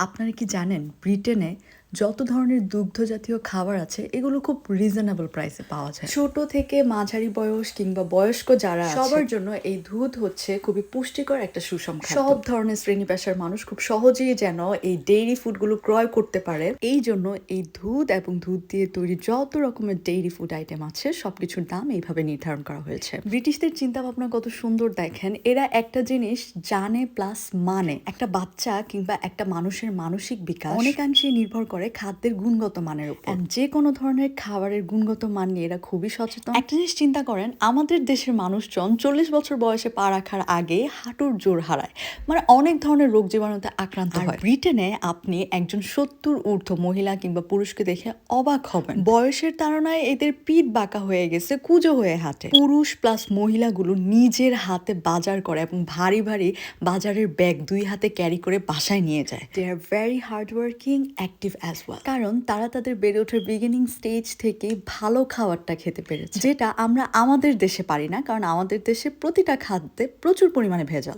আপনারা কি জানেন ব্রিটেনে যত ধরনের দুগ্ধ জাতীয় খাবার আছে এগুলো খুব রিজনেবল প্রাইসে পাওয়া যায়। ছোট থেকে মাঝারি বয়স কিংবা বয়স্ক যারা আছে সবার জন্য এই দুধ হচ্ছে খুবই পুষ্টিকর একটা সুষম খাদ্য। সব ধরনের শ্রেণী পেশার মানুষ খুব সহজেই যেন এই ডেইরি ফুডগুলো ক্রয় করতে পারে, এই জন্য এই দুধ এবং দুধ দিয়ে তৈরি যত রকমের ডেইরি ফুড আইটেম আছে সবকিছুর দাম এইভাবে নির্ধারণ করা হয়েছে। ব্রিটিশদের চিন্তা ভাবনা কত সুন্দর দেখেন, এরা একটা জিনিস জানে প্লাস মানে। একটা বাচ্চা কিংবা একটা মানুষের মানসিক বিকাশ অনেকাংশেই নির্ভর করে খাদ্যের গুণগত মানের উপর। যে কোনো ধরনের খাবারের গুণগত মান নিয়ে এরা খুবই সচেতন। একটা জিনিস চিন্তা করেন, আমাদের দেশের মানুষজন 40 বছর বয়সে পা রাখার আগে হাঁটুর জোর হারায়, মানে অনেক ধরনের রোগ জীবাণুতে আক্রান্ত হয়। ব্রিটেনে আপনি একজন 70 ঊর্ধ্ব মহিলা কিংবা পুরুষকে দেখে অবাক হবেন, বয়সের তাড়নায় এদের পিঠ বাঁকা হয়ে গেছে, কুঁজো হয়ে হাঁটে। পুরুষ প্লাস মহিলাগুলো নিজের হাতে বাজার করে এবং ভারী ভারী বাজারের ব্যাগ দুই হাতে ক্যারি করে বাসায় নিয়ে যায়। They are very hard working, active as well, কারণ তারা তাদের বেড়ে ওঠার বিগিনিং স্টেজ থেকে ভালো খাবারটা খেতে পেরেছে, যেটা আমরা আমাদের দেশে পারি না, কারণ আমাদের দেশে প্রতিটা খাদ্যে প্রচুর পরিমাণে ভেজাল।